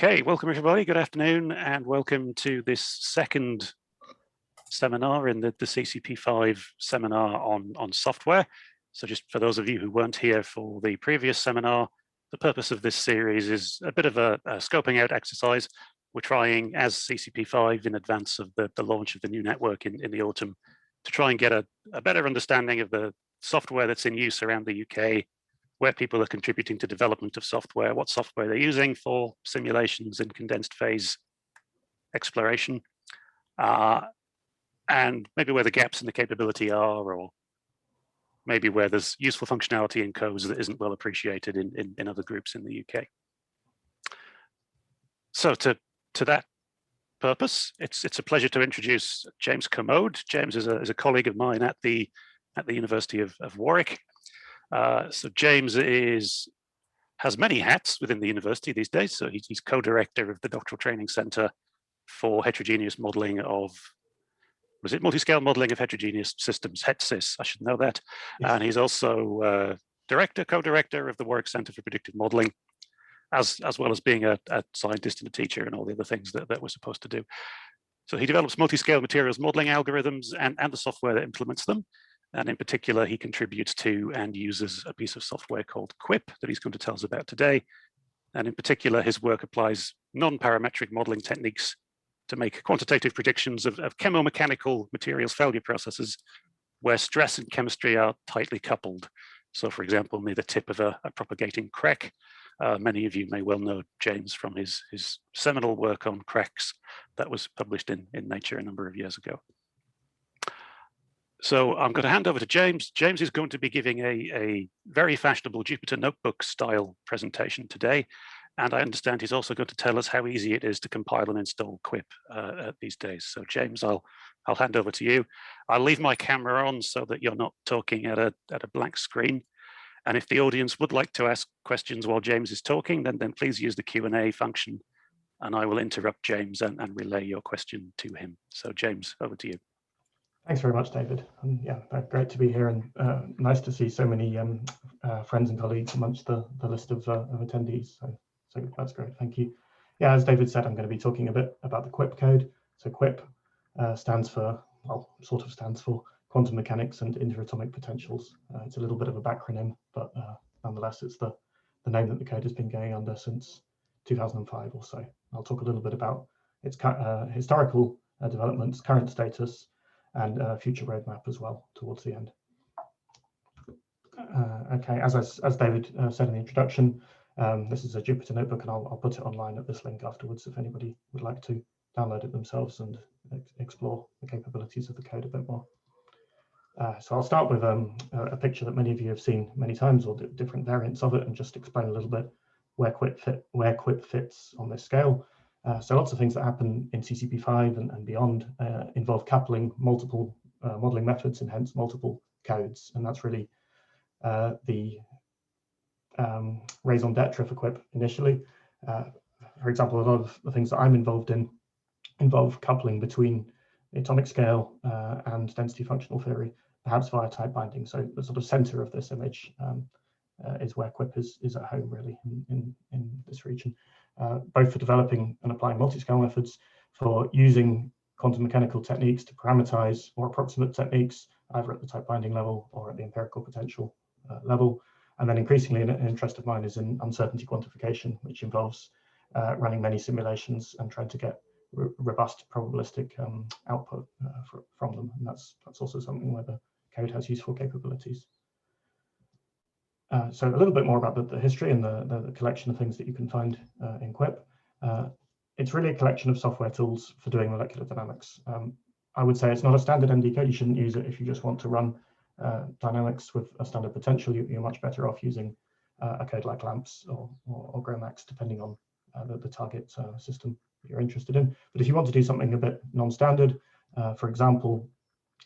Okay, welcome everybody, good afternoon, and welcome to this second seminar in the CCP5 seminar on software. So just for those of you who weren't here for the previous seminar, the purpose of this series is a bit of a scoping out exercise. We're trying, as CCP5, in advance of the launch of the new network in the autumn, to try and get a better understanding of the software that's in use around the UK, where people are contributing to development of software, what software they're using for simulations and condensed phase exploration, and maybe where the gaps in the capability are, or maybe where there's useful functionality in codes that isn't well appreciated in other groups in the UK. So to that purpose, it's a pleasure to introduce James Kermode. James is a colleague of mine at the University of Warwick. So James has many hats within the university these days. So he's co-director of the Doctoral Training Center for Heterogeneous Modeling of, was it Multi-Scale Modeling of Heterogeneous Systems, HETSYS, I should know that. Yes. And he's also co-director of the Warwick Center for Predictive Modeling, as well as being a scientist and a teacher and all the other things that we're supposed to do. So he develops multi-scale materials modeling algorithms and the software that implements them. And in particular, he contributes to and uses a piece of software called Quip that he's going to tell us about today. And in particular, his work applies non-parametric modeling techniques to make quantitative predictions of chemomechanical materials failure processes where stress and chemistry are tightly coupled. So for example, near the tip of a propagating crack. Many of you may well know James from his seminal work on cracks that was published in Nature a number of years ago. So I'm going to hand over to James. James is going to be giving a very fashionable Jupyter Notebook style presentation today. And I understand he's also going to tell us how easy it is to compile and install Quip these days. So James, I'll hand over to you. I'll leave my camera on so that you're not talking at a blank screen. And if the audience would like to ask questions while James is talking, then please use the Q&A function and I will interrupt James and relay your question to him. So James, over to you. Thanks very much, David. Yeah, great to be here, and nice to see so many friends and colleagues amongst the list of attendees. So that's great, thank you. Yeah, as David said, I'm going to be talking a bit about the Quip code. So Quip stands for quantum mechanics and interatomic potentials. It's a little bit of a backronym, but nonetheless, it's the name that the code has been going under since 2005 or so. I'll talk a little bit about its historical developments, current status, and future roadmap as well towards the end. Okay, as David said in the introduction, this is a Jupyter Notebook, and I'll put it online at this link afterwards if anybody would like to download it themselves and explore the capabilities of the code a bit more. So I'll start with a picture that many of you have seen many times, or different variants of it, and just explain a little bit where Quip fits on this scale. So lots of things that happen in CCP5 and beyond involve coupling multiple modeling methods and hence multiple codes. And that's really the raison d'etre for Quip initially. For example, a lot of the things that I'm involved in involve coupling between the atomic scale and density functional theory, perhaps via type binding. So the sort of center of this image is where Quip is at home, really, in this region. Both for developing and applying multi-scale methods, for using quantum mechanical techniques to parameterize more approximate techniques, either at the type binding level or at the empirical potential level. And then increasingly, an interest of mine is in uncertainty quantification, which involves running many simulations and trying to get robust probabilistic output from them. And that's also something where the code has useful capabilities. So a little bit more about the history and the collection of things that you can find in Quip. It's really a collection of software tools for doing molecular dynamics. I would say it's not a standard MD code. You shouldn't use it if you just want to run dynamics with a standard potential. You're much better off using a code like LAMMPS or GROMACS, depending on the target system that you're interested in. But if you want to do something a bit non-standard, for example,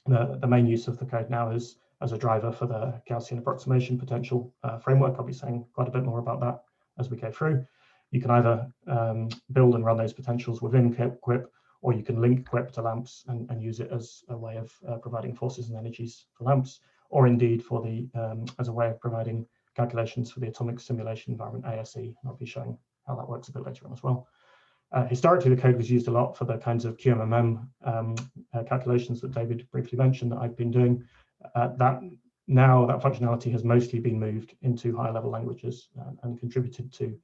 the main use of the code now is as a driver for the Gaussian Approximation Potential framework. I'll be saying quite a bit more about that as we go through. You can either build and run those potentials within Quip, or you can link Quip to LAMMPS and use it as a way of providing forces and energies for LAMMPS, or indeed for the as a way of providing calculations for the atomic simulation environment ASE. And I'll be showing how that works a bit later on as well. Historically, the code was used a lot for the kinds of QMMM calculations that David briefly mentioned that I've been doing. Now that functionality has mostly been moved into higher level languages and contributed to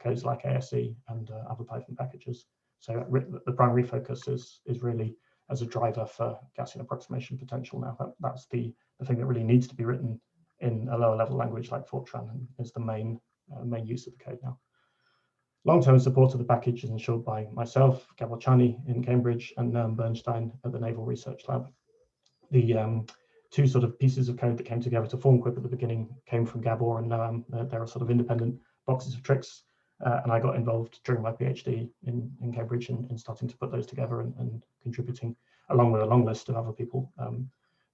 codes like ASE and other Python packages. So the primary focus is really as a driver for Gaussian approximation potential now. That's the thing that really needs to be written in a lower level language like Fortran, and is the main use of the code now. Long-term support of the package is ensured by myself, Gabor Csanyi in Cambridge, and Noam Bernstein at the Naval Research Lab. The two sort of pieces of code that came together to form Quip at the beginning came from Gabor and Noam. There are sort of independent boxes of tricks, and I got involved during my PhD in Cambridge in starting to put those together and contributing, along with a long list of other people,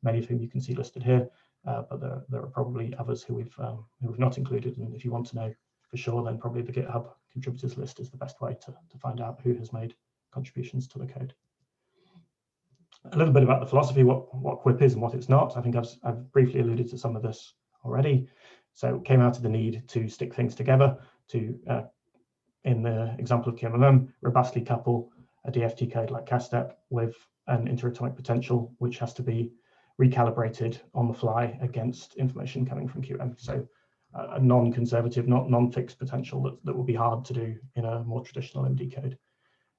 many of whom you can see listed here, but there are probably others who we've not included, and if you want to know for sure, then probably the GitHub contributors list is the best way to find out who has made contributions to the code. A little bit about the philosophy, what Quip is and what it's not. I think I've briefly alluded to some of this already. So it came out of the need to stick things together to, in the example of QMMM, robustly couple a DFT code like CASTEP with an interatomic potential, which has to be recalibrated on the fly against information coming from QM. So a non-conservative, non-fixed potential that will be hard to do in a more traditional MD code.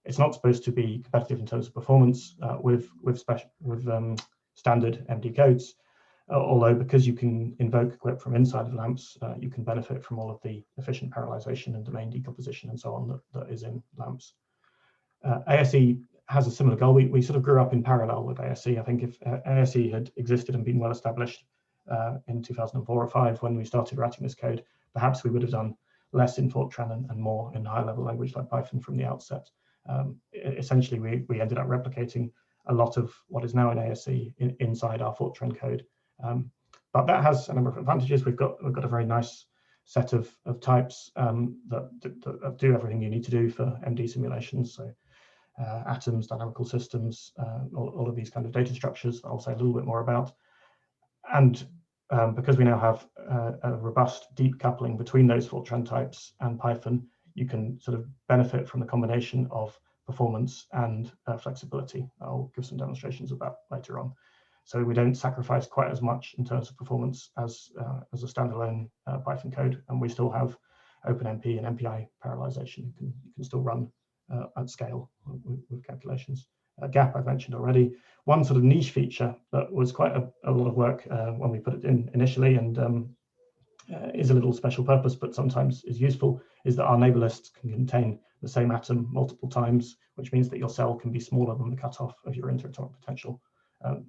It's not supposed to be competitive in terms of performance with standard MD codes, although because you can invoke Quip from inside of LAMMPS, you can benefit from all of the efficient parallelization and domain decomposition and so on that is in LAMMPS. ASE has a similar goal. We sort of grew up in parallel with ASE. I think if ASE had existed and been well established in 2004 or 5 when we started writing this code, perhaps we would have done less in Fortran and more in high level language like Python from the outset. Essentially, we ended up replicating a lot of what is now in ASE inside our Fortran code. But that has a number of advantages. We've got a very nice set of types that do everything you need to do for MD simulations. So atoms, dynamical systems, all of these kind of data structures I'll say a little bit more about. And because we now have a robust deep coupling between those Fortran types and Python, you can sort of benefit from the combination of performance and flexibility. I'll give some demonstrations of that later on. So we don't sacrifice quite as much in terms of performance as a standalone Python code, and we still have OpenMP and MPI parallelization. You can still run at scale with calculations. GAP I've mentioned already. One sort of niche feature that was quite a lot of work when we put it in initially, and is a little special purpose, but sometimes is useful, is that our neighbor lists can contain the same atom multiple times, which means that your cell can be smaller than the cutoff of your interatomic potential.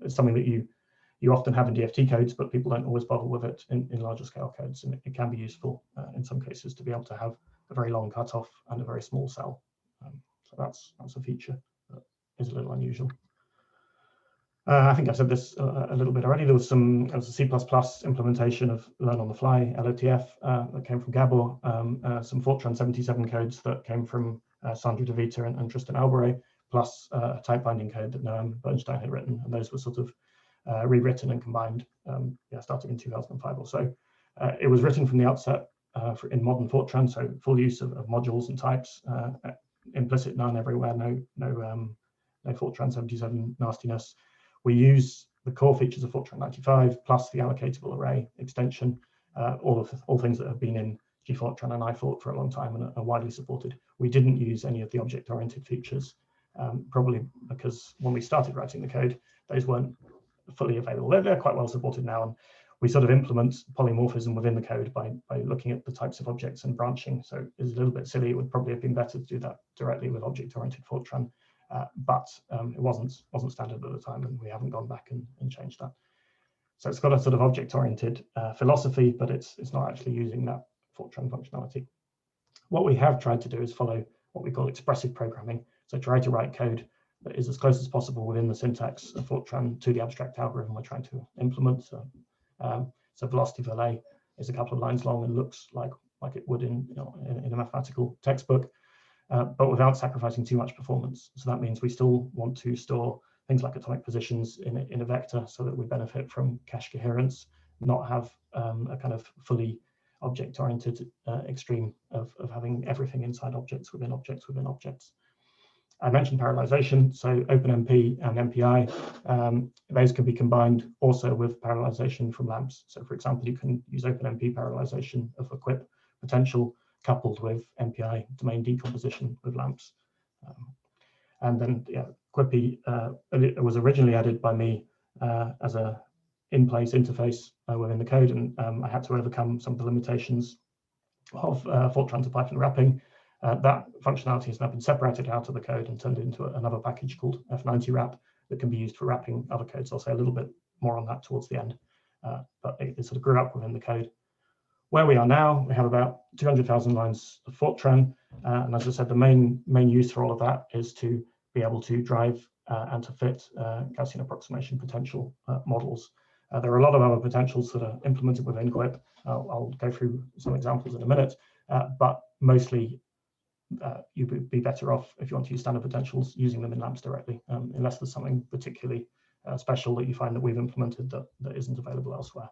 It's something that you often have in DFT codes, but people don't always bother with it in larger scale codes, and it can be useful in some cases to be able to have a very long cutoff and a very small cell. So that's a feature that is a little unusual. I think I've said this a little bit already. There was a C++ implementation of Learn on the Fly, LOTF, that came from Gabor, some Fortran 77 codes that came from Sandra DeVita and Tristan Albury, plus a type binding code that Noam Bernstein had written, and those were sort of rewritten and combined starting in 2005 or so. It was written from the outset in modern Fortran, so full use of modules and types, implicit none everywhere, no Fortran 77 nastiness. We use the core features of Fortran 95 plus the allocatable array extension, all things that have been in GFortran and iFort for a long time and are widely supported. We didn't use any of the object-oriented features, probably because when we started writing the code, those weren't fully available. They're quite well supported now, and we sort of implement polymorphism within the code by looking at the types of objects and branching. So it's a little bit silly. It would probably have been better to do that directly with object-oriented Fortran. But it wasn't standard at the time, and we haven't gone back and changed that. So it's got a sort of object-oriented philosophy, but it's not actually using that Fortran functionality. What we have tried to do is follow what we call expressive programming. So try to write code that is as close as possible within the syntax of Fortran to the abstract algorithm we're trying to implement. So velocity valet is a couple of lines long and looks like it would in a mathematical textbook. But without sacrificing too much performance. So that means we still want to store things like atomic positions in a vector so that we benefit from cache coherence, not have a kind of fully object-oriented extreme of having everything inside objects within objects within objects. I mentioned parallelization, so OpenMP and MPI, those can be combined also with parallelization from LAMMPS. So for example, you can use OpenMP parallelization of a Quip potential coupled with MPI domain decomposition with LAMMPS. And then Quippy it was originally added by me as a in-place interface within the code, and I had to overcome some of the limitations of Fortran to Python wrapping. That functionality has now been separated out of the code and turned into another package called F90 wrap that can be used for wrapping other codes. I'll say a little bit more on that towards the end, but it sort of grew up within the code. Where we are now, we have about 200,000 lines of Fortran, and as I said, the main use for all of that is to be able to drive and to fit Gaussian approximation potential models. There are a lot of other potentials that are implemented within Quip. I'll go through some examples in a minute, but mostly you would be better off if you want to use standard potentials using them in LAMMPS directly, unless there's something particularly special that you find that we've implemented that isn't available elsewhere.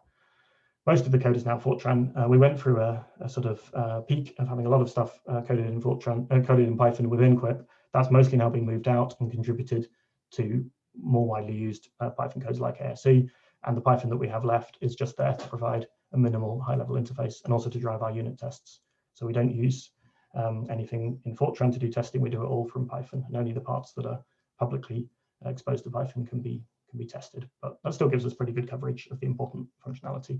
Most of the code is now Fortran. We went through a sort of peak of having a lot of stuff coded in Fortran, coded in Python within Quip. That's mostly now being moved out and contributed to more widely used Python codes like ASE. And the Python that we have left is just there to provide a minimal high-level interface and also to drive our unit tests. So we don't use anything in Fortran to do testing. We do it all from Python, and only the parts that are publicly exposed to Python can be tested. But that still gives us pretty good coverage of the important functionality.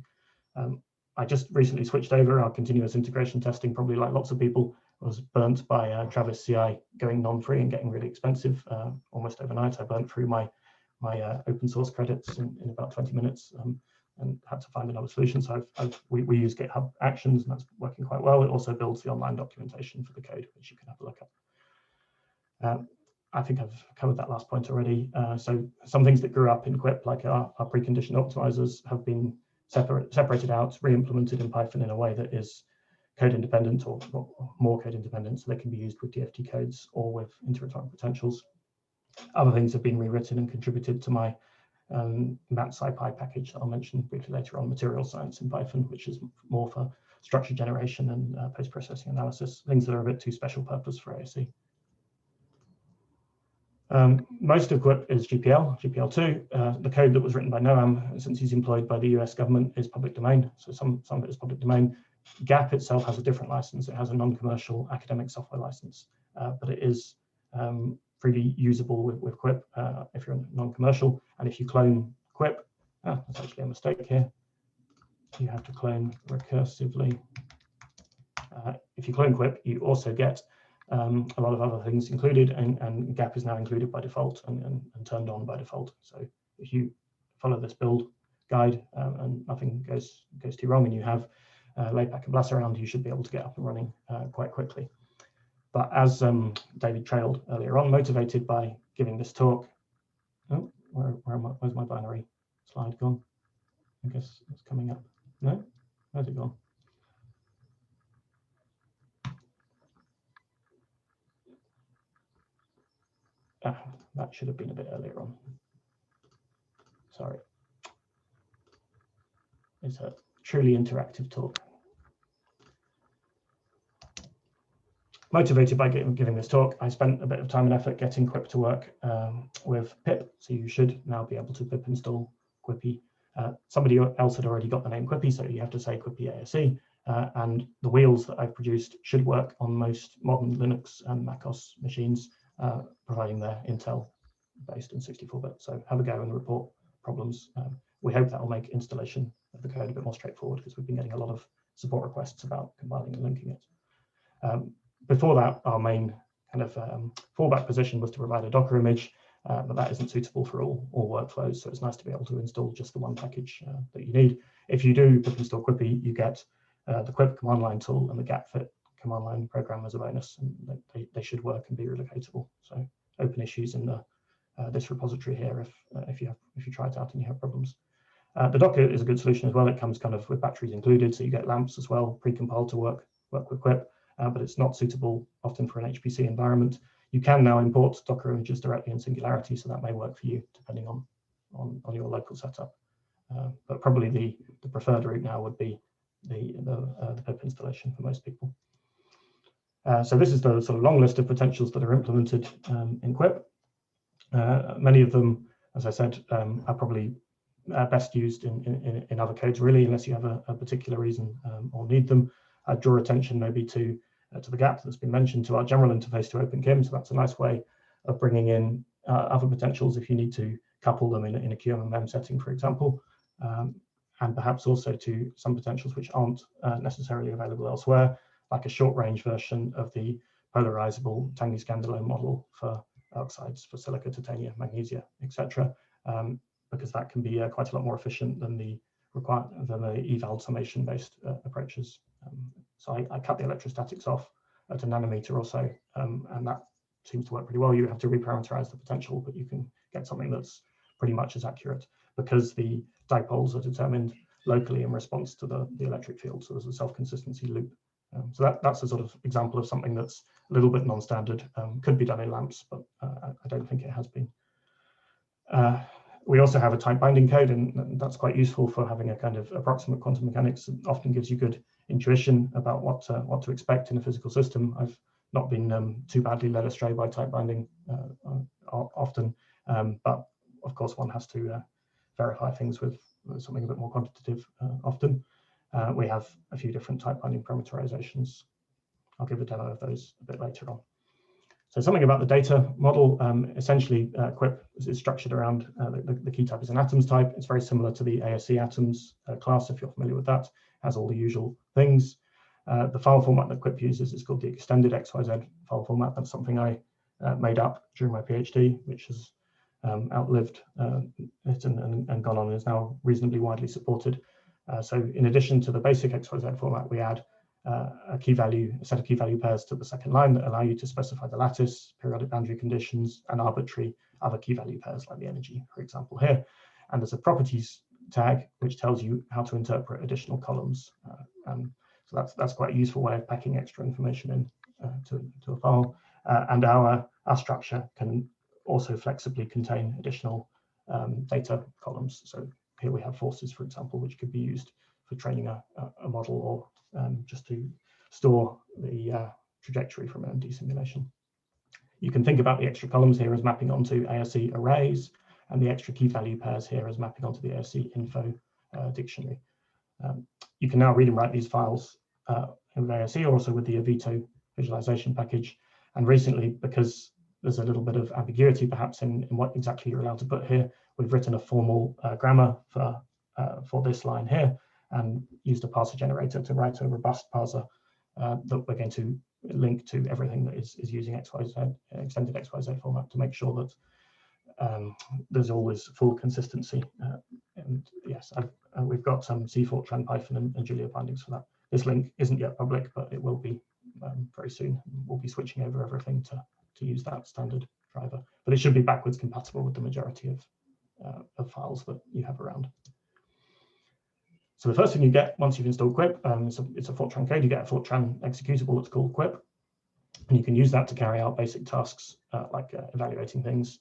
I just recently switched over. Our continuous integration testing, probably like lots of people, was burnt by Travis CI going non-free and getting really expensive almost overnight. I burnt through my open source credits in about 20 minutes and had to find another solution. So we use GitHub Actions, and that's working quite well. It also builds the online documentation for the code, which you can have a look at. I think I've covered that last point already. So some things that grew up in Quip, like our preconditioned optimizers, have been separated out, re-implemented in Python in a way that is code independent or more code independent, so they can be used with DFT codes or with interatomic potentials. Other things have been rewritten and contributed to my MAT-SciPy package that I'll mention briefly later on, material science in Python, which is more for structure generation and post-processing analysis, things that are a bit too special purpose for ASE. Most of Quip is GPL2. The code that was written by Noam, since he's employed by the US government, is public domain. So some of it is public domain. GAP itself has a different license. It has a non-commercial academic software license, but it is freely usable with Quip if you're non-commercial. And if you clone Quip, that's actually a mistake here. You have to clone recursively. If you clone Quip, you also get a lot of other things included, and GAP is now included by default and turned on by default. So if you follow this build guide and nothing goes too wrong, and you have Laypack and BLAS around, you should be able to get up and running quite quickly. But as David trailed earlier on, motivated by giving this talk, oh, where's my binary slide gone? I guess it's coming up. No, where's it gone? That should have been a bit earlier on. Sorry. It's a truly interactive talk. Motivated by giving this talk, I spent a bit of time and effort getting Quip to work with pip. So you should now be able to pip install Quippy. Somebody else had already got the name Quippy, so you have to say Quippy ASE. And the wheels that I've produced should work on most modern Linux and macOS machines, providing they're Intel based and 64-bit. So have a go and report problems. We hope that will make installation of the code a bit more straightforward, because we've been getting a lot of support requests about compiling and linking it. Before that, our main kind of fallback position was to provide a Docker image, but that isn't suitable for all workflows. So it's nice to be able to install just the one package that you need. If you do pip install Quippy, you get the Quip command line tool and the gapfit command line program as a bonus, and they should work and be relocatable. So open issues in this repository here if you try it out and you have problems. The Docker is a good solution as well. It comes kind of with batteries included, so you get LAMMPS as well, pre-compiled to work with Quip. But it's not suitable often for an HPC environment. You can now import Docker images directly in Singularity, so that may work for you depending on your local setup. But probably the preferred route now would be the pip installation for most people. So this is the sort of long list of potentials that are implemented in Quip. Many of them, as I said, are probably best used in other codes, really, unless you have a particular reason or need them. I'd draw attention maybe to the gap that's been mentioned, to our general interface to OpenKim. So that's a nice way of bringing in other potentials if you need to couple them in a QMMM setting, for example, and perhaps also to some potentials which aren't necessarily available elsewhere, like a short-range version of the polarizable Tangney-Scandilow model for oxides, for silica, titania, magnesia, etc., because that can be quite a lot more efficient than the eval summation-based approaches. So I cut the electrostatics off at a nanometer or so, and that seems to work pretty well. You have to reparameterize the potential, but you can get something that's pretty much as accurate because the dipoles are determined locally in response to the electric field. So there's a self-consistency loop. So that's a sort of example of something that's a little bit non-standard. Could be done in LAMMPS, but I don't think it has been. We also have a type binding code, and that's quite useful for having a kind of approximate quantum mechanics. It often gives you good intuition about what to expect in a physical system. I've not been too badly led astray by type binding often, but of course one has to verify things with something a bit more quantitative often. We have a few different type binding parameterizations. I'll give a demo of those a bit later on. So something about the data model. Essentially, Quip is structured around the key type is an atoms type. It's very similar to the ASC atoms class, if you're familiar with that. It has all the usual things. The file format that Quip uses is called the extended XYZ file format. That's something I made up during my PhD, which has outlived it and gone on and is now reasonably widely supported. So in addition to the basic XYZ format, we add a set of key value pairs to the second line that allow you to specify the lattice, periodic boundary conditions, and arbitrary other key value pairs like the energy, for example, here. And there's a properties tag which tells you how to interpret additional columns. So that's quite a useful way of packing extra information in to a file. And our structure can also flexibly contain additional data columns. So here we have forces, for example, which could be used for training a model or just to store the trajectory from an MD simulation. You can think about the extra columns here as mapping onto ASC arrays, and the extra key value pairs here as mapping onto the ASC info dictionary. You can now read and write these files in ASC, or also with the Avito visualization package. And recently, because there's a little bit of ambiguity perhaps in what exactly you're allowed to put here, we've written a formal grammar for this line here, and used a parser generator to write a robust parser that we're going to link to everything that is using XYZ, extended XYZ format, to make sure that there's always full consistency. And yes, we've got some C Fortran, Python, and Julia bindings for that. This link isn't yet public, but it will be very soon. We'll be switching over everything to use that standard driver, but it should be backwards compatible with the majority of files that you have around. So the first thing you get once you've installed Quip, it's a Fortran code. You get a Fortran executable that's called Quip, and you can use that to carry out basic tasks like evaluating things.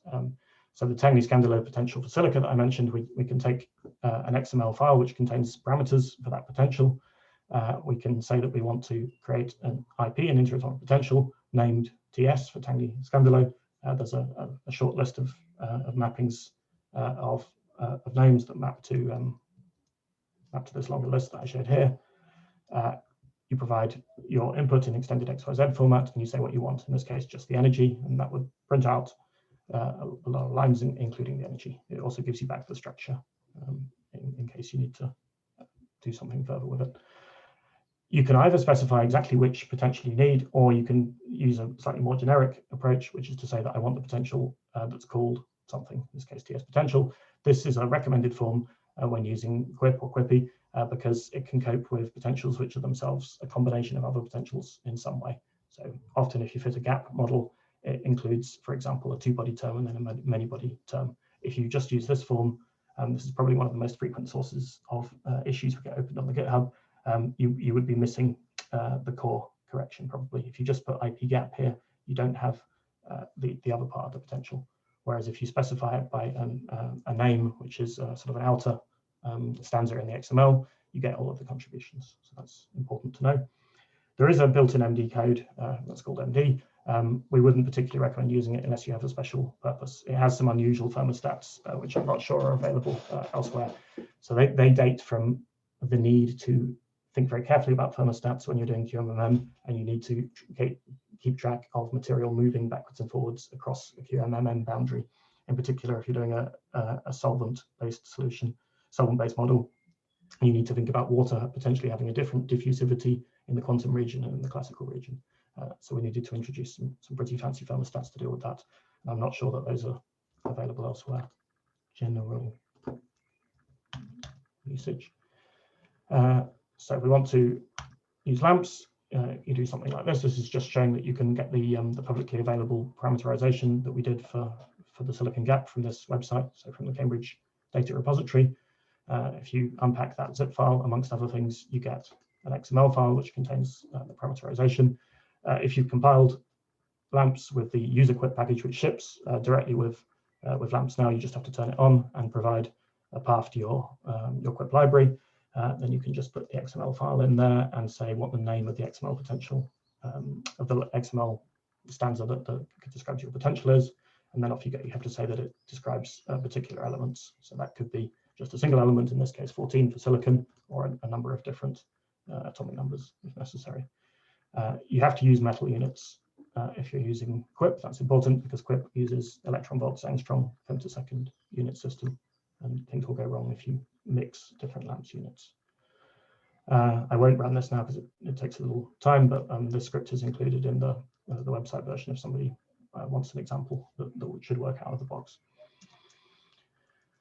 So the Tangney-Scandilow potential for silica that I mentioned, we can take an XML file which contains parameters for that potential. We can say that we want to create an IP, an interatomic potential, named TS for Tangney-Scandilow. There's a short list of mappings of names that map to this longer list that I showed here. You provide your input in extended XYZ format, and you say what you want, in this case, just the energy, and that would print out a lot of lines, including the energy. It also gives you back the structure in case you need to do something further with it. You can either specify exactly which potential you need, or you can use a slightly more generic approach, which is to say that I want the potential that's called something, in this case TS potential. This is a recommended form when using Quip or Quippy, because it can cope with potentials which are themselves a combination of other potentials in some way. So often if you fit a gap model, it includes, for example, a two-body term and then a many-body term. If you just use this form, this is probably one of the most frequent sources of issues we get opened on the GitHub. You would be missing the core correction probably. If you just put IP gap here, you don't have the other part of the potential. Whereas if you specify it by a name, which is sort of an outer stanza in the XML, you get all of the contributions. So that's important to know. There is a built-in MD code that's called MD. We wouldn't particularly recommend using it unless you have a special purpose. It has some unusual thermostats, which I'm not sure are available elsewhere. So they date from the need to think very carefully about thermostats when you're doing QMMM, and you need to keep track of material moving backwards and forwards across a QMMM boundary. In particular, if you're doing a solvent-based solution, solvent-based model, you need to think about water potentially having a different diffusivity in the quantum region and in the classical region. So we needed to introduce some pretty fancy thermostats to deal with that. And I'm not sure that those are available elsewhere. General usage. So if we want to use LAMMPS, you do something like this. This is just showing that you can get the publicly available parameterization that we did for the silicon gap from this website, so from the Cambridge data repository. If you unpack that zip file, amongst other things, you get an XML file which contains the parameterization. If you've compiled LAMMPS with the user Quip package which ships directly with LAMMPS now, you just have to turn it on and provide a path to your Quip library. Then you can just put the XML file in there and say what the name of the XML potential of the XML stanza that describes your potential is, and then off you go. You have to say that it describes particular elements. So that could be just a single element, in this case 14 for silicon, or a number of different atomic numbers if necessary. You have to use metal units if you're using Quip. That's important because Quip uses electron volts angstrom femtosecond unit system, and things will go wrong if you mix different LAMMPS units. I won't run this now because it takes a little time, but the script is included in the website version if somebody wants an example that should work out of the box.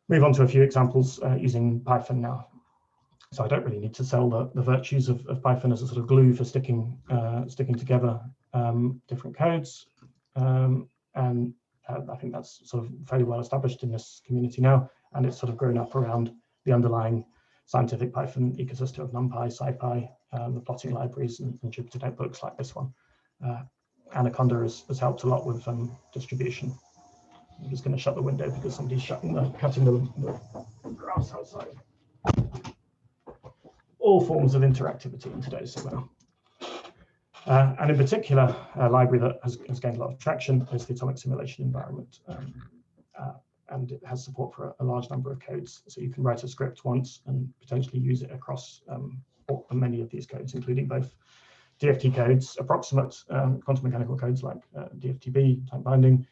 Move on to a few examples using Python now. So I don't really need to sell the virtues of Python as a sort of glue for sticking together different codes, and I think that's sort of fairly well established in this community now, and it's sort of grown up around the underlying scientific Python ecosystem of NumPy, SciPy, the plotting libraries, and Jupyter notebooks like this one. Anaconda has helped a lot with distribution. I'm just going to shut the window because somebody's cutting the grass outside. All forms of interactivity in today's seminar. And in particular, a library that has gained a lot of traction is the atomic simulation environment. And it has support for a large number of codes. So you can write a script once and potentially use it across many of these codes, including both DFT codes, approximate quantum mechanical codes like Dftb, time binding,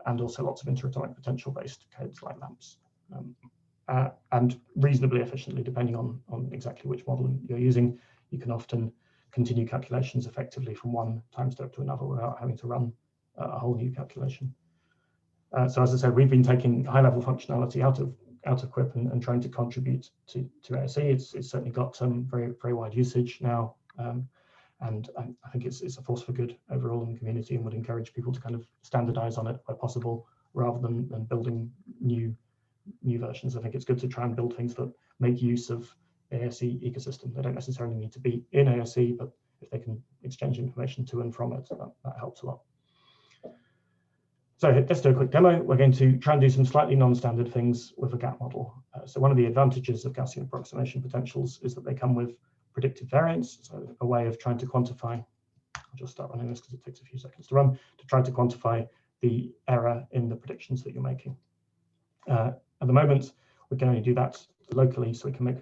and also lots of interatomic potential based codes like LAMMPS. And reasonably efficiently, depending on exactly which model you're using, you can often continue calculations effectively from one time step to another without having to run a whole new calculation. So as I said, we've been taking high-level functionality out of Quip and trying to contribute to ASE. It's certainly got some very wide usage now, and I think it's a force for good overall in the community, and would encourage people to kind of standardize on it where possible, rather than building new versions. I think it's good to try and build things that make use of the ASE ecosystem. They don't necessarily need to be in ASE, but if they can exchange information to and from it, that helps a lot. So let's do a quick demo. We're going to try and do some slightly non-standard things with a gap model. So one of the advantages of Gaussian approximation potentials is that they come with predictive variance, so a way of trying to quantify. I'll just start running this because it takes a few seconds to run, to try to quantify the error in the predictions that you're making. At the moment, we can only do that locally, so we can make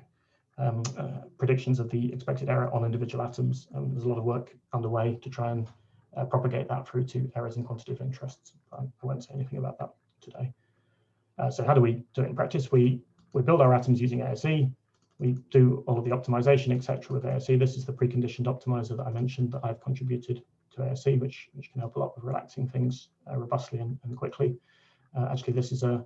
predictions of the expected error on individual atoms. There's a lot of work underway to try and propagate that through to errors in quantitative interests. I won't say anything about that today. So how do we do it in practice? We build our atoms using ASE. We do all of the optimization, etc. with ASE. This is the preconditioned optimizer that I mentioned that I've contributed to ASE, which can help a lot with relaxing things robustly and quickly. Actually, this is a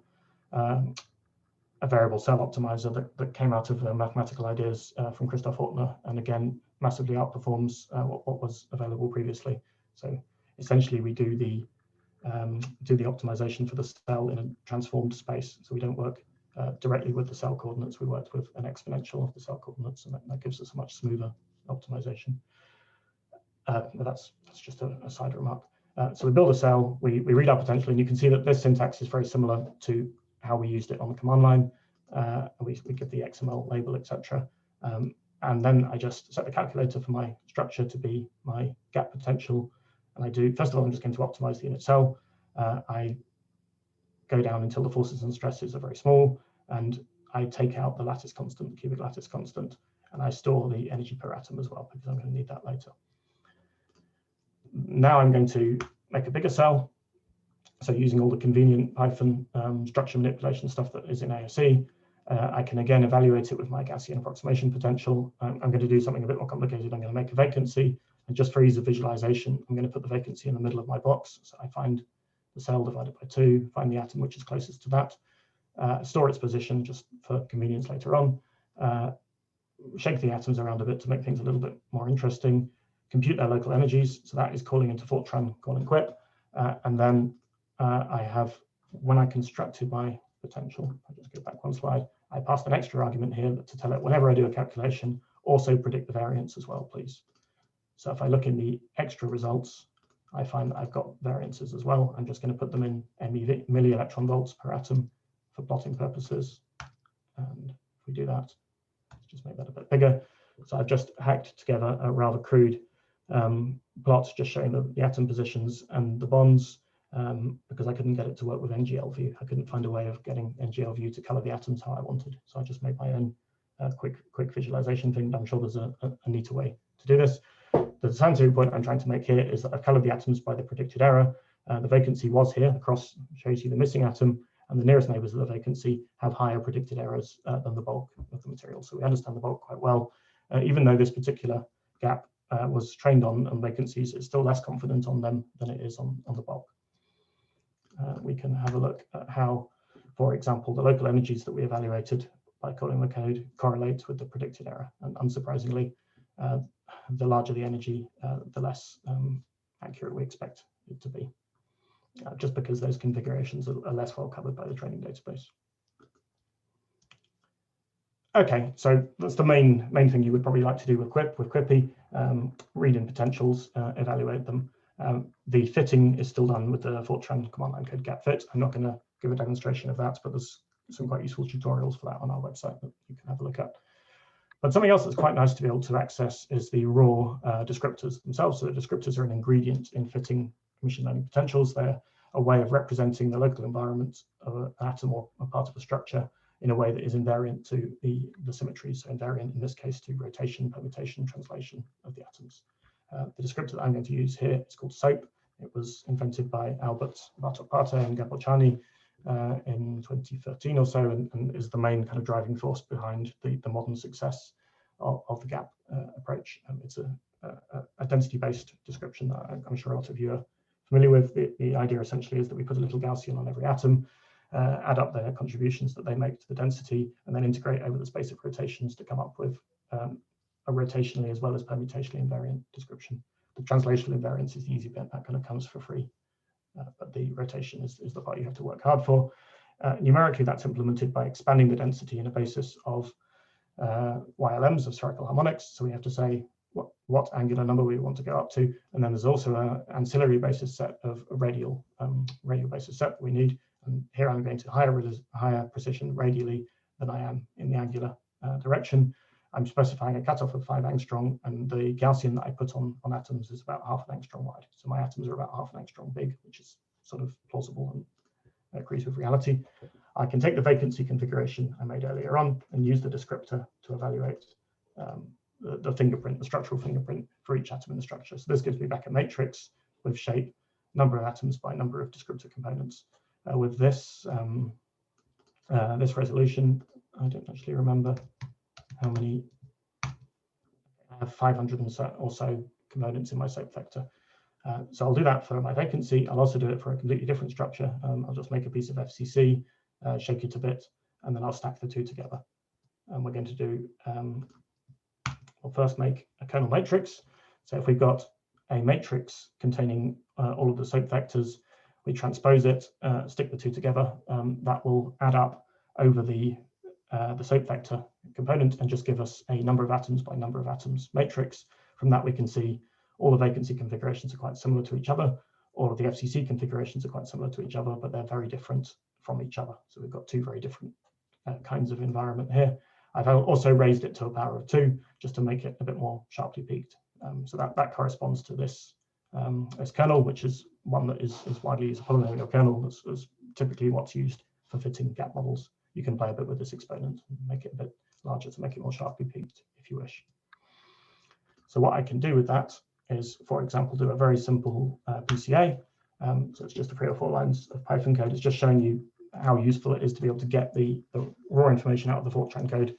variable cell optimizer that came out of mathematical ideas from Christoph Ortner, and again, massively outperforms what was available previously. So essentially, we do the optimization for the cell in a transformed space. So we don't work directly with the cell coordinates. We worked with an exponential of the cell coordinates, and that gives us a much smoother optimization. But that's just a side remark. So we build a cell, we read our potential, and you can see that this syntax is very similar to how we used it on the command line. We give the XML label, etc. And then I just set the calculator for my structure to be my gap potential. And I do, first of all, I'm just going to optimize the unit cell. I go down until the forces and stresses are very small, and I take out the lattice constant, the cubic lattice constant, and I store the energy per atom as well, because I'm going to need that later. Now I'm going to make a bigger cell. So using all the convenient Python structure manipulation stuff that is in ASE, I can again evaluate it with my Gaussian approximation potential. I'm going to do something a bit more complicated. I'm going to make a vacancy, and just for ease of visualization, I'm going to put the vacancy in the middle of my box. So I find the cell divided by 2, find the atom which is closest to that, store its position just for convenience later on, shake the atoms around a bit to make things a little bit more interesting, compute their local energies. So that is calling into Fortran, calling Quip, and then I have, when I constructed my potential, I'll just go back one slide, I passed an extra argument here to tell it whenever I do a calculation, also predict the variance as well, please. So if I look in the extra results, I find that I've got variances as well. I'm just going to put them in MeV, milli electron volts per atom for plotting purposes. And if we do that, let's just make that a bit bigger. So I've just hacked together a rather crude plot just showing the atom positions and the bonds, because I couldn't get it to work with NGL view. I couldn't find a way of getting NGL view to color the atoms how I wanted. So I just made my own quick visualization thing. I'm sure there's a neater way to do this. The scientific point I'm trying to make here is that I've colored the atoms by the predicted error. The vacancy was here. The cross shows you the missing atom, and the nearest neighbors of the vacancy have higher predicted errors than the bulk of the material. So we understand the bulk quite well. Even though this particular gap was trained on vacancies, it's still less confident on them than it is on the bulk. We can have a look at how, for example, the local energies that we evaluated by calling the code correlate with the predicted error. And unsurprisingly, the larger the energy, the less accurate we expect it to be, just because those configurations are less well covered by the training database. Okay, so that's the main thing you would probably like to do with Quippy, read in potentials, evaluate them. The fitting is still done with the Fortran command line code gap fit. I'm not going to give a demonstration of that, but there's some quite useful tutorials for that on our website that you can have a look at. But something else that's quite nice to be able to access is the raw descriptors themselves. So the descriptors are an ingredient in fitting machine learning potentials. They're a way of representing the local environment of an atom or a part of a structure in a way that is invariant to the symmetries, so invariant in this case to rotation, permutation, translation of the atoms. The descriptor that I'm going to use here is called SOAP. It was invented by Albert Bartok-Pate and Gabor Csanyi in 2013 or so, and is the main kind of driving force behind the modern success of the gap approach. It's a density-based description that I'm sure a lot of you are familiar with. The idea essentially is that we put a little Gaussian on every atom, add up their contributions that they make to the density, and then integrate over the space of rotations to come up with a rotationally as well as permutationally invariant description. The translational invariance is the easy bit, that kind of comes for free, but the rotation is the part you have to work hard for. Numerically, that's implemented by expanding the density in a basis of YLMs, of spherical harmonics. So we have to say what angular number we want to go up to, and then there's also an ancillary basis set of a radial basis set that we need. And here I'm going to higher precision radially than I am in the angular direction. I'm specifying a cutoff of 5 angstrom, and the Gaussian that I put on atoms is about half an angstrom wide. So my atoms are about half an angstrom big, which is sort of plausible and agrees with reality. I can take the vacancy configuration I made earlier on and use the descriptor to evaluate the fingerprint, the structural fingerprint for each atom in the structure. So this gives me back a matrix with shape, number of atoms by number of descriptor components. With this this resolution, I don't actually remember how many. I have 500 or so components in my SOAP vector. So I'll do that for my vacancy. I'll also do it for a completely different structure. I'll just make a piece of FCC, shake it a bit, and then I'll stack the two together. And we're going to do, we'll first make a kernel matrix. So if we've got a matrix containing all of the SOAP vectors, we transpose it, stick the two together. That will add up over the SOAP vector component and just give us a number of atoms by number of atoms matrix. From that, we can see all the vacancy configurations are quite similar to each other. All of the FCC configurations are quite similar to each other, but they're very different from each other. So we've got two very different kinds of environment here. I've also raised it to a power of 2 just to make it a bit more sharply peaked. So that corresponds to this kernel, which is one that is widely used, a polynomial kernel. That's typically what's used for fitting gap models. You can play a bit with this exponent and make it a bit larger to make it more sharply peaked if you wish. So what I can do with that is, for example, do a very simple PCA. So it's just 3 or 4 lines of Python code. It's just showing you how useful it is to be able to get the raw information out of the Fortran code.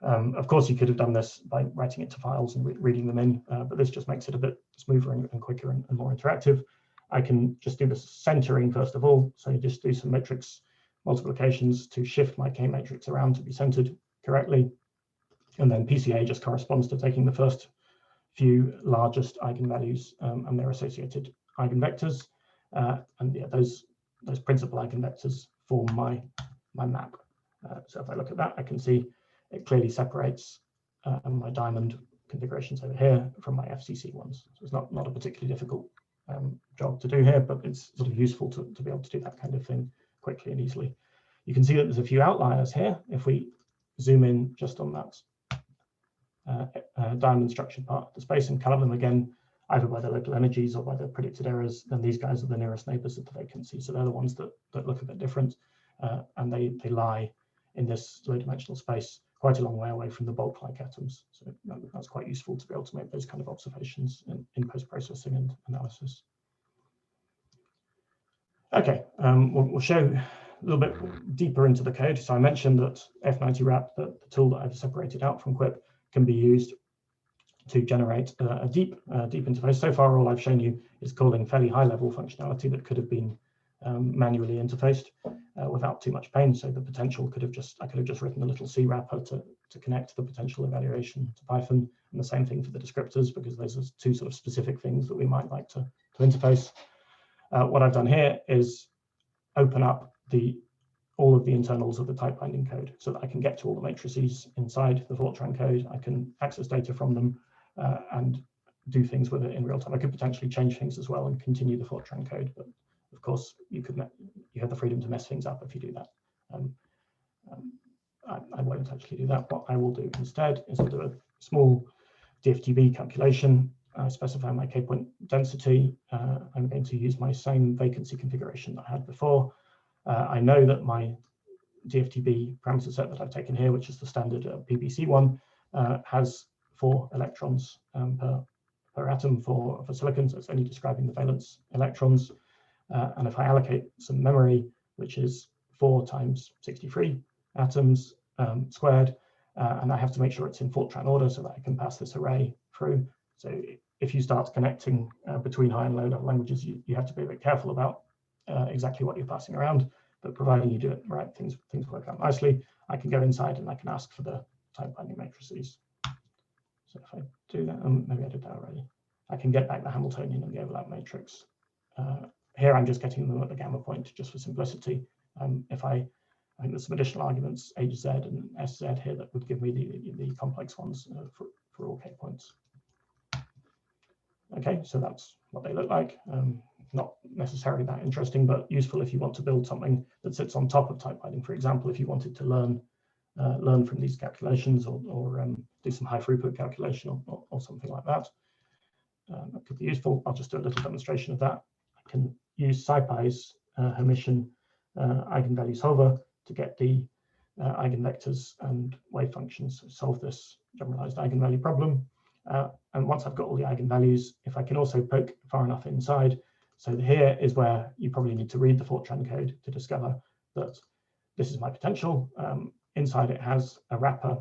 Of course, you could have done this by writing it to files and reading them in, but this just makes it a bit smoother and quicker and more interactive. I can just do the centering first of all. So you just do some matrix multiplications to shift my K matrix around to be centered correctly. And then PCA just corresponds to taking the first few largest eigenvalues and their associated eigenvectors. And yeah, those principal eigenvectors form my map. So if I look at that, I can see it clearly separates my diamond configurations over here from my FCC ones. So it's not a particularly difficult job to do here, but it's sort of useful to be able to do that kind of thing quickly and easily. You can see that there's a few outliers here. If we zoom in just on that diamond structured part of the space and color them again, either by their local energies or by their predicted errors, then these guys are the nearest neighbors of the vacancy. So they're the ones that look a bit different, and they lie in this low dimensional space quite a long way away from the bulk-like atoms. So that's quite useful to be able to make those kind of observations in post-processing and analysis. Okay, we'll show a little bit deeper into the code. So I mentioned that F90Wrap, the tool that I've separated out from Quip, can be used to generate a deep interface. So far, all I've shown you is calling fairly high-level functionality that could have been manually interfaced without too much pain. So the potential I could have just written a little C wrapper to connect the potential evaluation to Python, and the same thing for the descriptors, because those are 2 sort of specific things that we might like to interface. What I've done here is open up all of the internals of the type binding code so that I can get to all the matrices inside the Fortran code. I can access data from them and do things with it in real time. I could potentially change things as well and continue the Fortran code, but of course you have the freedom to mess things up if you do that. I won't actually do that. What I will do instead is I'll do a small Dftb calculation. I specify my K-point density. I'm going to use my same vacancy configuration that I had before. I know that my Dftb parameter set that I've taken here, which is the standard PBC one, has 4 electrons per atom for silicon, so it's only describing the valence electrons. And if I allocate some memory, which is 4 times 63 atoms squared, and I have to make sure it's in Fortran order so that I can pass this array through. So if you start connecting between high and low level languages, you have to be a bit careful about exactly what you're passing around, but providing you do it right, things work out nicely. I can go inside and I can ask for the type binding matrices. So if I do that, maybe I did that already, I can get back the Hamiltonian and the overlap matrix. Here I'm just getting them at the gamma point just for simplicity. I think there's some additional arguments, HZ and SZ here, that would give me the complex ones for all K points. Okay, so that's what they look like. Not necessarily that interesting, but useful if you want to build something that sits on top of type binding. For example, if you wanted to learn from these calculations or do some high throughput calculation or something like that. That could be useful. I'll just do a little demonstration of that. I can use SciPy's Hermitian eigenvalue solver to get the eigenvectors and wave functions, solve this generalized eigenvalue problem. And once I've got all the eigenvalues, if I can also poke far enough inside, so here is where you probably need to read the Fortran code to discover that this is my potential. Inside it has a wrapper,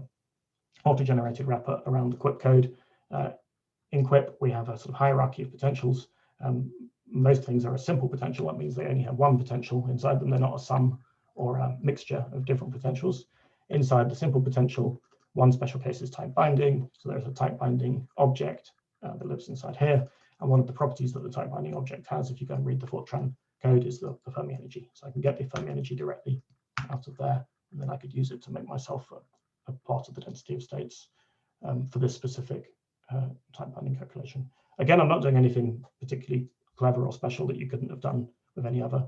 auto-generated wrapper around the Quip code. In Quip, we have a sort of hierarchy of potentials. Most things are a simple potential. That means they only have one potential inside them. They're not a sum or a mixture of different potentials. Inside the simple potential, one special case is type binding. So there's a type binding object that lives inside here. And one of the properties that the type binding object has, if you go and read the Fortran code, is the Fermi energy. So I can get the Fermi energy directly out of there, and then I could use it to make myself a plot of the density of states for this specific type binding calculation. Again, I'm not doing anything particularly clever or special that you couldn't have done with any other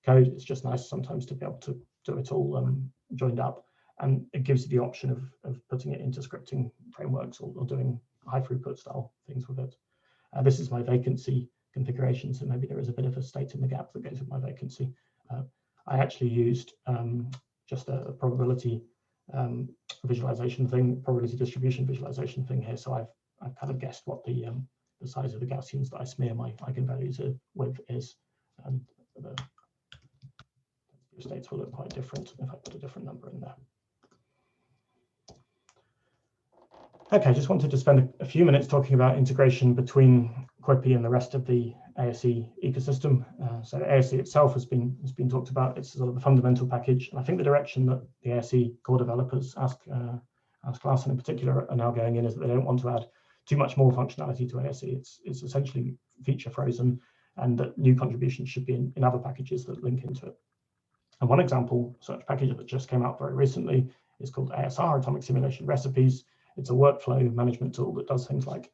code. It's just nice sometimes to be able to do it all joined up. And it gives you the option of putting it into scripting frameworks or doing high throughput style things with it. This is my vacancy configuration, so maybe there is a bit of a state in the gap that goes with my vacancy. I actually used just a probability visualization thing, probability distribution visualization thing here. So I've kind of guessed what the size of the Gaussians that I smear my eigenvalues with is, and the states will look quite different if I put a different number in there. Okay, just wanted to spend a few minutes talking about integration between Quippy and the rest of the ASE ecosystem. So ASE itself has been talked about. It's sort of the fundamental package, and I think the direction that the ASE core developers, Ask Larsen in particular, are now going in is that they don't want to add too much more functionality to ASE. It's essentially feature frozen, and that new contributions should be in other packages that link into it. And one example such package that just came out very recently is called ASR, Atomic Simulation Recipes. It's a workflow management tool that does things like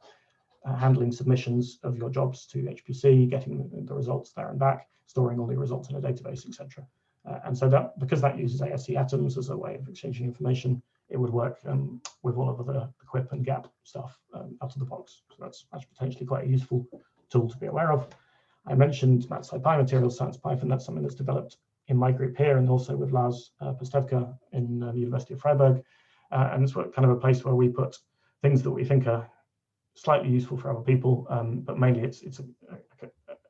handling submissions of your jobs to HPC, getting the results there and back, storing all the results in a database, etc. And so that, because that uses ASE atoms as a way of exchanging information, it would work with all of the Quip and Gap stuff out of the box. So that's potentially quite a useful tool to be aware of. I mentioned MatSciPy, Materials Science Python. That's something that's developed in my group here and also with Lars Pastevka in the University of Freiburg. And it's kind of a place where we put things that we think are slightly useful for other people, but mainly it's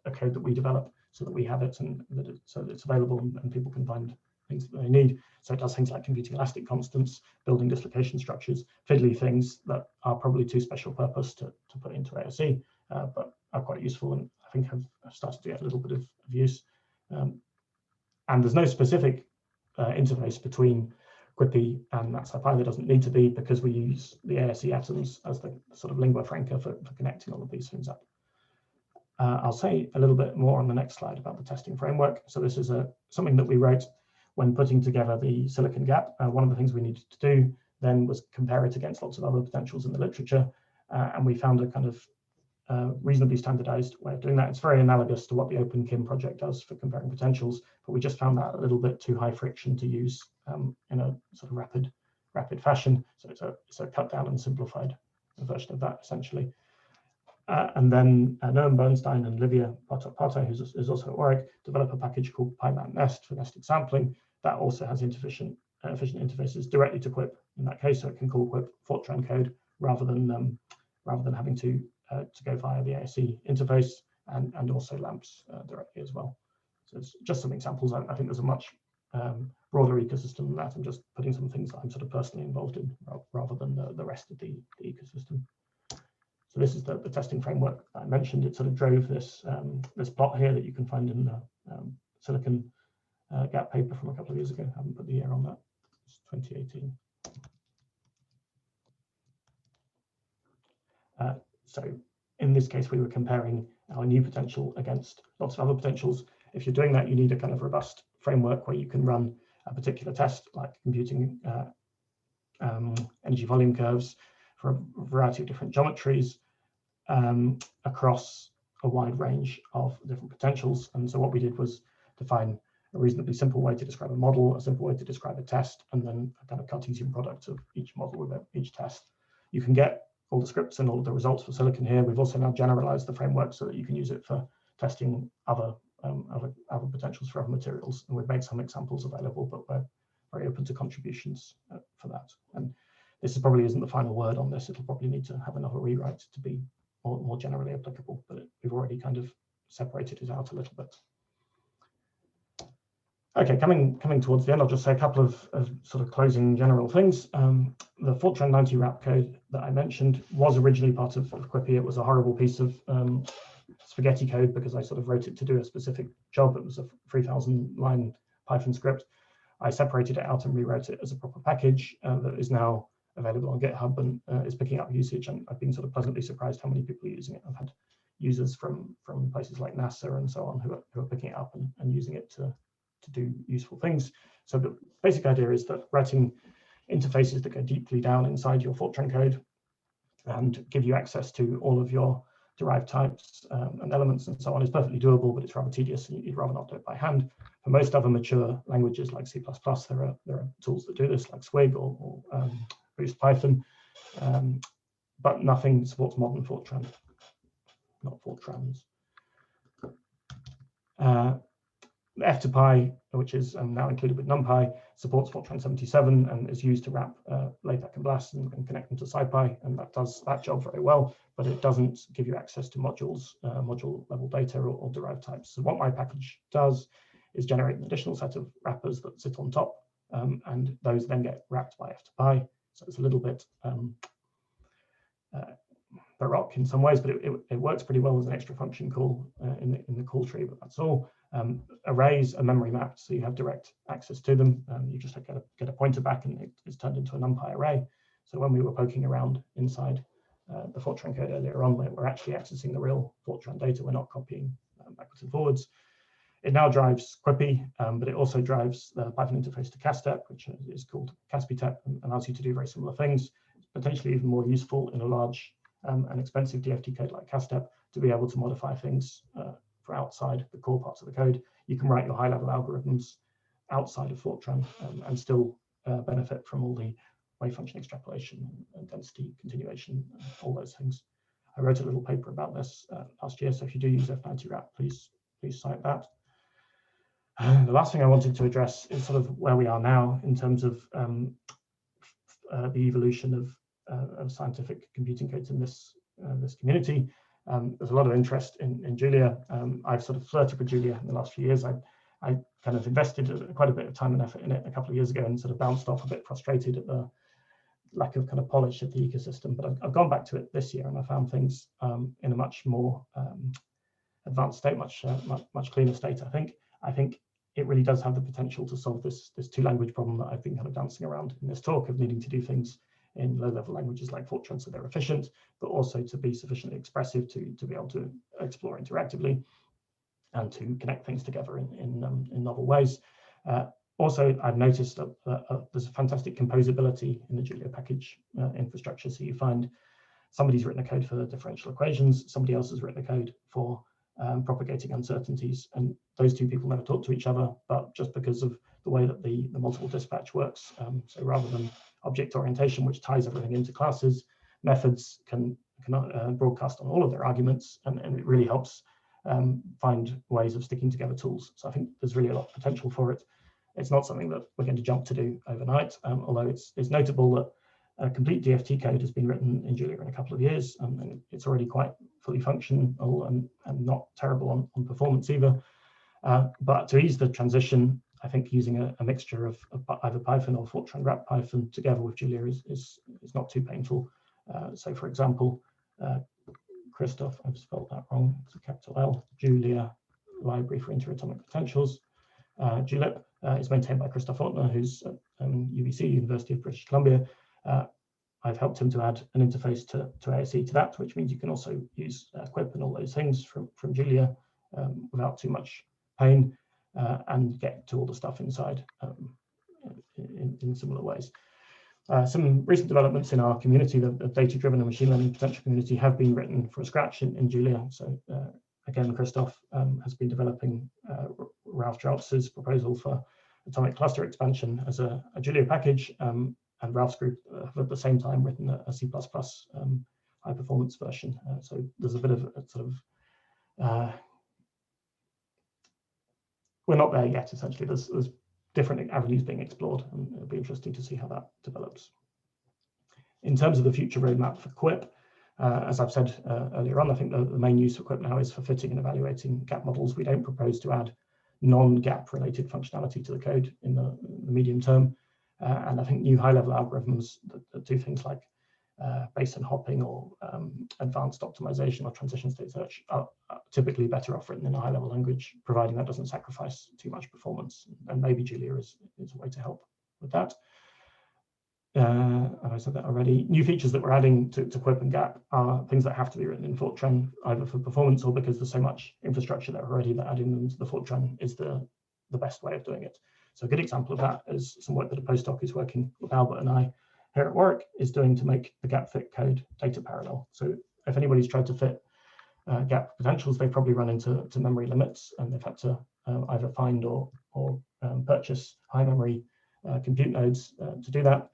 a code that we develop so that we have it and so that it's available and people can find things that they need. So it does things like computing elastic constants, building dislocation structures, fiddly things that are probably too special purpose to put into ASE, but are quite useful and I think have started to get a little bit of use. And there's no specific interface between Quippy and MatSciPy. There doesn't need to be, because we use the ASE atoms as the sort of lingua franca for connecting all of these things up. I'll say a little bit more on the next slide about the testing framework. So this is something that we wrote when putting together the Silicon Gap. One of the things we needed to do then was compare it against lots of other potentials in the literature, and we found a kind of reasonably standardized way of doing that. It's very analogous to what the OpenKim project does for comparing potentials, but we just found that a little bit too high friction to use in a sort of rapid fashion. So it's a cut down and simplified version of that essentially. And then Noam Bernstein and Livia Pato, who's also at Warwick, develop a package called PyMatNest for nested sampling that also has efficient interfaces directly to Quip in that case, so it can call Quip Fortran code rather than having to go via the ASE interface, and also LAMMPS directly as well. So it's just some examples. I think there's a much broader ecosystem than that. I'm just putting some things that I'm sort of personally involved in rather than the rest of the ecosystem. So this is the testing framework that I mentioned. It sort of drove this this plot here that you can find in the Silicon Gap paper from a couple of years ago. I haven't put the year on that. It's 2018. So in this case, we were comparing our new potential against lots of other potentials. If you're doing that, you need a kind of robust framework where you can run a particular test, like computing energy volume curves for a variety of different geometries across a wide range of different potentials. And so what we did was define a reasonably simple way to describe a model, a simple way to describe a test, and then a kind of Cartesian product of each model with each test. You can get all the scripts and all of the results for Silicon here. We've also now generalized the framework so that you can use it for testing other potentials for other materials. And we've made some examples available, but we're very open to contributions for that. And this probably isn't the final word on this. It'll probably need to have another rewrite to be more generally applicable, but we've already kind of separated it out a little bit. Okay, coming towards the end, I'll just say a couple of sort of closing general things. The Fortran 90 wrap code that I mentioned was originally part of Quippy. It was a horrible piece of spaghetti code because I sort of wrote it to do a specific job. It was a 3,000 line Python script. I separated it out and rewrote it as a proper package that is now available on GitHub and is picking up usage. And I've been sort of pleasantly surprised how many people are using it. I've had users from places like NASA and so on who are picking it up and using it to do useful things. So the basic idea is that writing interfaces that go deeply down inside your Fortran code and give you access to all of your derived types and elements and so on is perfectly doable, but it's rather tedious and you'd rather not do it by hand. For most other mature languages like C++, there are tools that do this, like Swig or Boost Python, but nothing supports modern Fortran, not Fortrans. F2Py, which is now included with NumPy, supports Fortran 77 and is used to wrap LATEC and BLAS and connect them to SciPy, and that does that job very well, but it doesn't give you access to modules, module level data or derived types. So what my package does is generate an additional set of wrappers that sit on top, and those then get wrapped by F2Py. So it's a little bit baroque in some ways, but it works pretty well as an extra function call in the call tree, but that's all. Arrays are memory mapped, so you have direct access to them. You just get a pointer back and it's turned into a NumPy array. So when we were poking around inside the Fortran code earlier on, we're actually accessing the real Fortran data. We're not copying backwards and forwards. It now drives Quippy, but it also drives the Python interface to CASTEP, which is called CASPyTEP, and allows you to do very similar things. It's potentially even more useful in a large and expensive DFT code like CASTEP to be able to modify things for outside the core parts of the code. You can write your high-level algorithms outside of Fortran and still benefit from all the wave function extrapolation and density continuation, all those things. I wrote a little paper about this last year, so if you do use F90 wrap, please cite that. The last thing I wanted to address is sort of where we are now in terms of the evolution of scientific computing codes in this community. There's a lot of interest in Julia. I've sort of flirted with Julia in the last few years. I kind of invested quite a bit of time and effort in it a couple of years ago and sort of bounced off a bit frustrated at the lack of kind of polish of the ecosystem. But I've gone back to it this year and I found things in a much more advanced state, much cleaner state. I think it really does have the potential to solve this two-language problem that I've been kind of dancing around in this talk of needing to do things in low-level languages like Fortran so they're efficient, but also to be sufficiently expressive to be able to explore interactively and to connect things together in novel ways. Also, I've noticed that there's a fantastic composability in the Julia package infrastructure. So you find somebody's written a code for differential equations, somebody else has written a code for propagating uncertainties, and those two people never talk to each other, but just because of the way that the multiple dispatch works. So rather than object orientation, which ties everything into classes, methods can broadcast on all of their arguments, and it really helps find ways of sticking together tools. So I think there's really a lot of potential for it. It's not something that we're going to jump to do overnight, although it's notable that a complete DFT code has been written in Julia in a couple of years, and it's already quite fully functional and not terrible on performance either. But to ease the transition, I think using a mixture of either Python or Fortran wrap Python together with Julia is not too painful. So for example, Christoph, I've spelled that wrong, it's a capital L, Julia Library for Interatomic Potentials. Julep is maintained by Christoph Ortner, who's at UBC, University of British Columbia. I've helped him to add an interface to ASE to that, which means you can also use Quip and all those things from Julia without too much pain and get to all the stuff inside in similar ways. Some recent developments in our community, the data-driven and machine learning potential community, have been written from scratch in Julia. So again, Christoph has been developing Ralph Drautz's proposal for atomic cluster expansion as a Julia package, and Ralph's group have at the same time written a C++ high performance version. So there's a bit of a sort of, we're not there yet, essentially. There's different avenues being explored, and it'll be interesting to see how that develops. In terms of the future roadmap for Quip, as I've said earlier on, I think the main use for Quip now is for fitting and evaluating gap models. We don't propose to add non-gap related functionality to the code in the medium term. And I think new high-level algorithms that do things like Bayesian hopping or advanced optimization or transition state search are typically better off written in a high-level language, providing that doesn't sacrifice too much performance. And maybe Julia is a way to help with that. Have I said that already? New features that we're adding to Quip and Gap are things that have to be written in Fortran, either for performance or because there's so much infrastructure there already that adding them to the Fortran is the best way of doing it. So a good example of that is some work that a postdoc is working with Albert and I here at Warwick is doing to make the gap fit code data parallel. So if anybody's tried to fit gap potentials, they've probably run into memory limits, and they've had to either find or purchase high memory compute nodes to do that,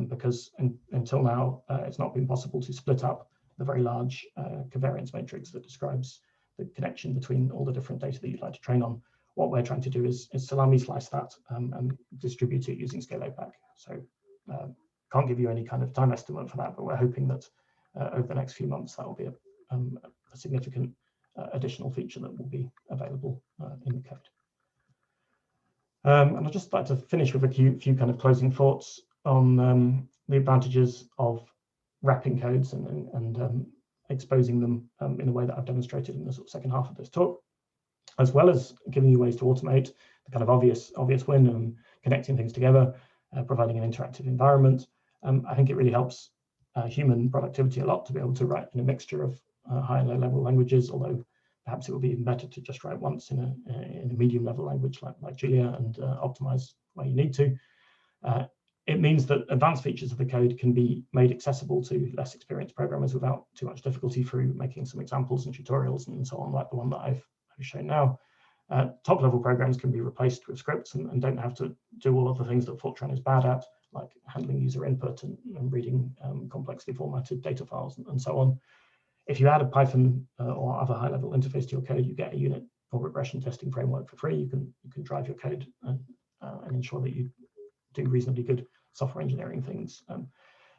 because until now it's not been possible to split up the very large covariance matrix that describes the connection between all the different data that you'd like to train on. What we're trying to do is salami slice that and distribute it using scale APAC. So can't give you any kind of time estimate for that, but we're hoping that over the next few months that will be a significant additional feature that will be available in the code. And I'd just like to finish with a few kind of closing thoughts on the advantages of wrapping codes and exposing them in a way that I've demonstrated in the sort of second half of this talk, as well as giving you ways to automate the kind of obvious win and connecting things together, providing an interactive environment. I think it really helps human productivity a lot to be able to write in a mixture of high and low level languages, although perhaps it would be even better to just write once in a medium level language like Julia and optimize where you need to. It means that advanced features of the code can be made accessible to less experienced programmers without too much difficulty through making some examples and tutorials and so on, like the one that I've shown now. Top level programs can be replaced with scripts and don't have to do all of the things that Fortran is bad at, like handling user input and reading complexly formatted data files and so on. If you add a Python or other high level interface to your code, you get a unit or regression testing framework for free. You can drive your code and ensure that you do reasonably good software engineering things.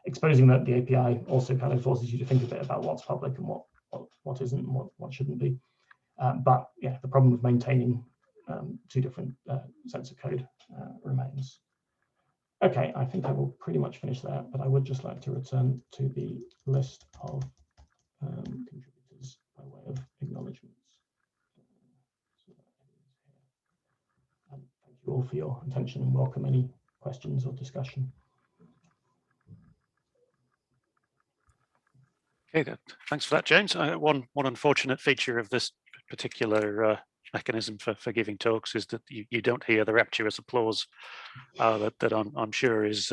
Exposing the API also kind of forces you to think a bit about what's public and what isn't, and what shouldn't be. But yeah, the problem of maintaining two different sets of code remains. Okay, I think I will pretty much finish there, but I would just like to return to the list of contributors by way of acknowledgements. Thank you all for your attention and welcome any questions or discussion. Okay, thanks for that, James. One unfortunate feature of this particular mechanism for giving talks is that you don't hear the rapturous applause that I'm sure is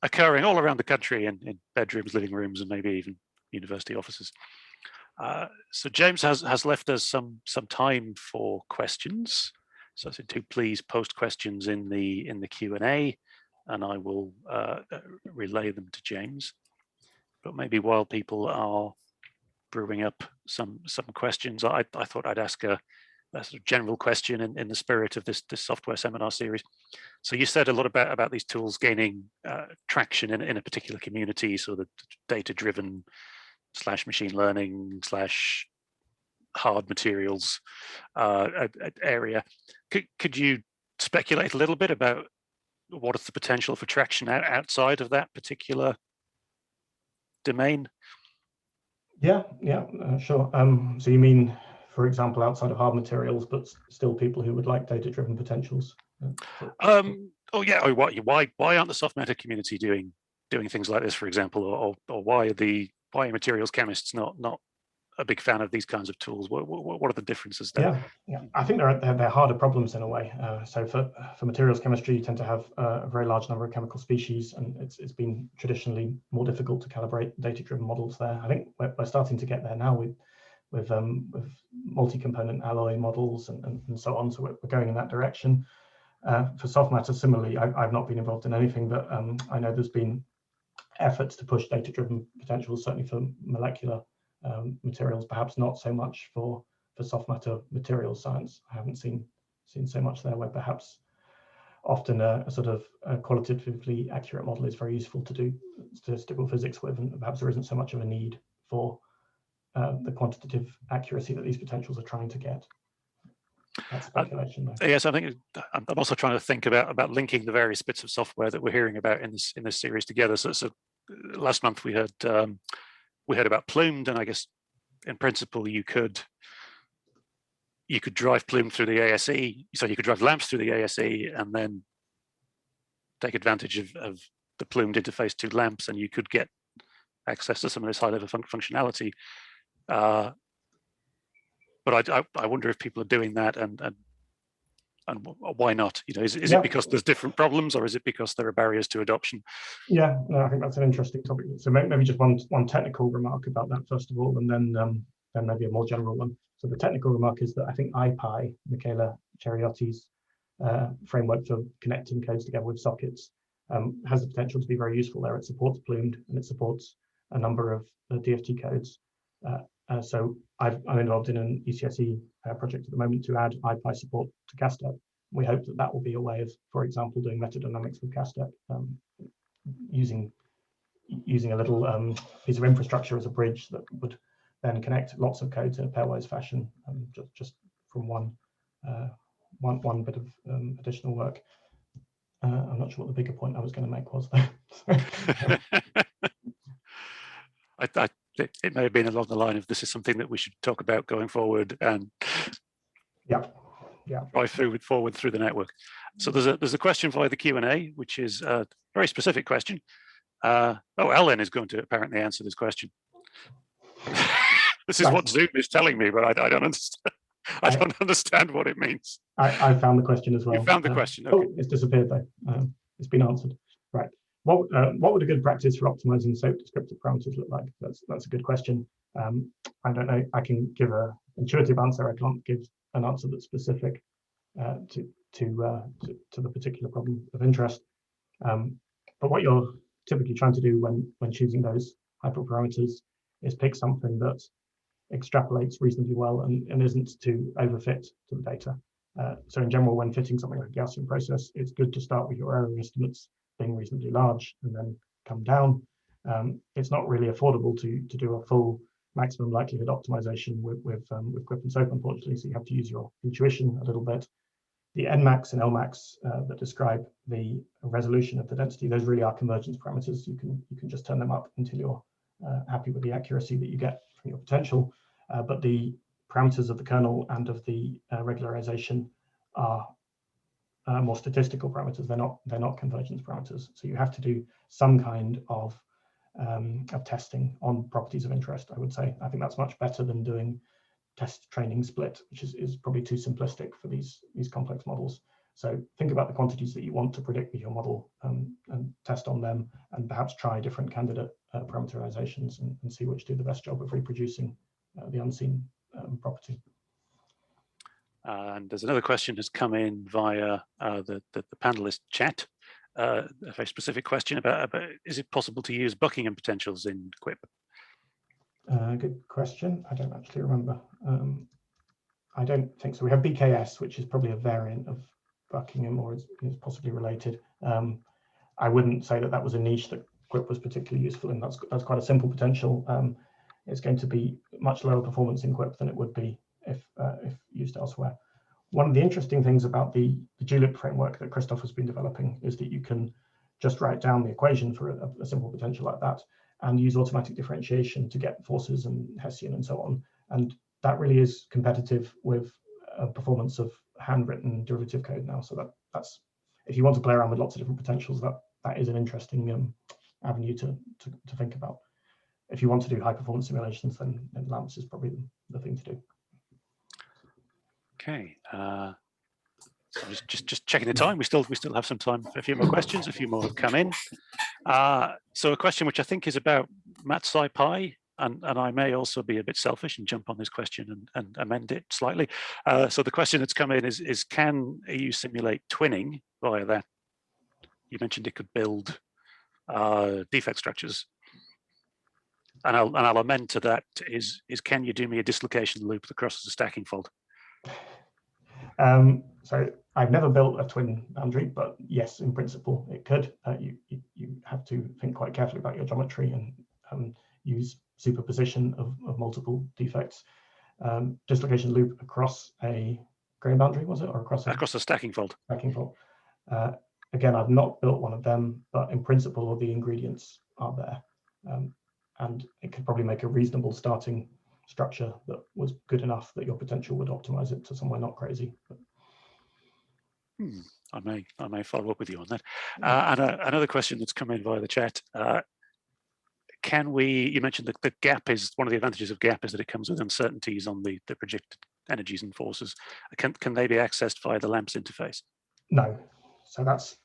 occurring all around the country in bedrooms, living rooms, and maybe even university offices. So James has left us some time for questions. So do please post questions in the Q&A, and I will relay them to James. But maybe while people are brewing up some questions, I thought I'd ask a sort of general question in the spirit of this software seminar series. So you said a lot about these tools gaining traction in a particular community, so the data-driven / machine learning / hard materials area. Could you speculate a little bit about what is the potential for traction outside of that particular domain? Yeah, sure. So you mean, for example, outside of hard materials, but still people who would like data-driven potentials? Oh yeah. Why aren't the soft matter community doing things like this, for example, or why are materials chemists not a big fan of these kinds of tools? What are the differences there? Yeah. I think they're harder problems in a way. So for materials chemistry, you tend to have a very large number of chemical species, and it's been traditionally more difficult to calibrate data-driven models there. I think we're starting to get there now with multi-component alloy models and so on. So we're going in that direction. For soft matter, similarly, I've not been involved in anything, but I know there's been efforts to push data-driven potentials, certainly for molecular materials, perhaps not so much for soft matter materials science. I haven't seen so much there, where perhaps often a sort of a qualitatively accurate model is very useful to do statistical physics with, and perhaps there isn't so much of a need for the quantitative accuracy that these potentials are trying to get. That's speculation, though. Yes, I think I'm also trying to think about linking the various bits of software that we're hearing about in this series together. So last month we heard about Plumed, and I guess in principle you could drive Plume through the ASE, so you could drive LAMMPS through the ASE and then take advantage of the Plumed interface to LAMMPS, and you could get access to some of this high-level functionality. But I wonder if people are doing that, and why not? You know, is it because there's different problems, or is it because there are barriers to adoption? Yeah, no, I think that's an interesting topic. So maybe just one technical remark about that first of all, and then then maybe a more general one. So the technical remark is that I think IPy, Michela Cheriotti's framework for connecting codes together with sockets, has the potential to be very useful there. It supports Plumed and it supports a number of DFT codes. So I'm involved in an ECSE project at the moment to add IPy support to CASTEP. We hope that that will be a way of, for example, doing metadynamics with CASTEP, using a little piece of infrastructure as a bridge that would then connect lots of codes in a pairwise fashion, just from one bit of additional work. I'm not sure what the bigger point I was going to make was there. It may have been along the line of this is something that we should talk about going forward and drive forward through the network. So there's a question via the Q&A, which is a very specific question. Ellen is going to apparently answer this question. This is what Zoom is telling me, but I don't understand. I don't understand what it means. I found the question as well. You found the question. Okay. Oh, it's disappeared though. It's been answered. Right. What would a good practice for optimizing SOAP descriptive parameters look like? That's a good question. I don't know. I can give an intuitive answer. I can't give an answer that's specific to the particular problem of interest. But what you're typically trying to do when choosing those hyperparameters is pick something that extrapolates reasonably well and isn't too overfit to the data. So in general, when fitting something like a Gaussian process, it's good to start with your error estimates being reasonably large and then come down. It's not really affordable to do a full maximum likelihood optimization with Quip and SOAP, unfortunately, so you have to use your intuition a little bit. The Nmax and Lmax that describe the resolution of the density, those really are convergence parameters. You can just turn them up until you're happy with the accuracy that you get from your potential. But the parameters of the kernel and of the regularization are more statistical parameters. They're not convergence parameters. So you have to do some kind of testing on properties of interest, I would say. I think that's much better than doing test training split, which is probably too simplistic for these complex models. So think about the quantities that you want to predict with your model and test on them, and perhaps try different candidate parameterizations and see which do the best job of reproducing the unseen property. And there's another question that's come in via the panelist chat. A very specific question about is it possible to use Buckingham potentials in Quip? Good question. I don't actually remember. I don't think so. We have BKS, which is probably a variant of Buckingham, or is possibly related. I wouldn't say that was a niche that Quip was particularly useful in. That's quite a simple potential. It's going to be much lower performance in Quip than it would be if used elsewhere. One of the interesting things about the Julep framework that Christoph has been developing is that you can just write down the equation for a simple potential like that and use automatic differentiation to get forces and Hessian and so on. And that really is competitive with performance of handwritten derivative code now. So that's if you want to play around with lots of different potentials, that is an interesting avenue to think about. If you want to do high performance simulations, then LAMMPS is probably the thing to do. Okay, so just checking the time. We still have some time for a few more questions. A few more have come in. So a question which I think is about MatSciPy, and I may also be a bit selfish and jump on this question and amend it slightly. So the question that's come in is can you simulate twinning via that? You mentioned it could build defect structures. And I'll amend to that is can you do me a dislocation loop that crosses a stacking fault? So I've never built a twin boundary, but yes, in principle, it could. You have to think quite carefully about your geometry and use superposition of multiple defects. Dislocation loop across a grain boundary, was it, or across a stacking fault? Stacking fault. Again, I've not built one of them, but in principle, all the ingredients are there, and it could probably make a reasonable starting structure that was good enough that your potential would optimize it to somewhere not crazy. But... I may follow up with you on that. And another question that's come in via the chat. You mentioned that the gap is one of the advantages of gap is that it comes with uncertainties on the projected energies and forces. Can they be accessed via the LAMMPS interface? No. So that's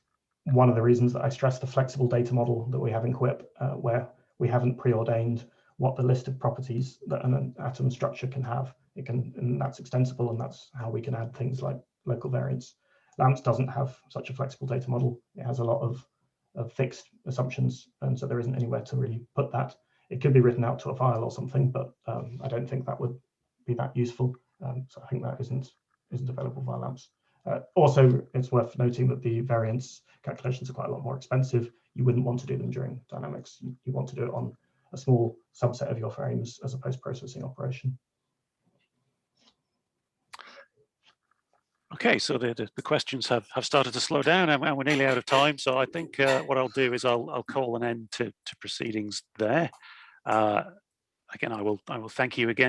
one of the reasons that I stress the flexible data model that we have in Quip, where we haven't preordained what the list of properties that an atom structure can have. It can, and that's extensible, and that's how we can add things like local variants. LAMMPS doesn't have such a flexible data model. It has a lot of fixed assumptions, and so there isn't anywhere to really put that. It could be written out to a file or something, but I don't think that would be that useful. So I think that isn't available via LAMMPS. Also, it's worth noting that the variance calculations are quite a lot more expensive. You wouldn't want to do them during dynamics. You want to do it on a small subset of your frames as a post-processing operation. Okay, so the questions have started to slow down, and we're nearly out of time. So I think what I'll do is I'll call an end to proceedings there. Again, I will thank you again,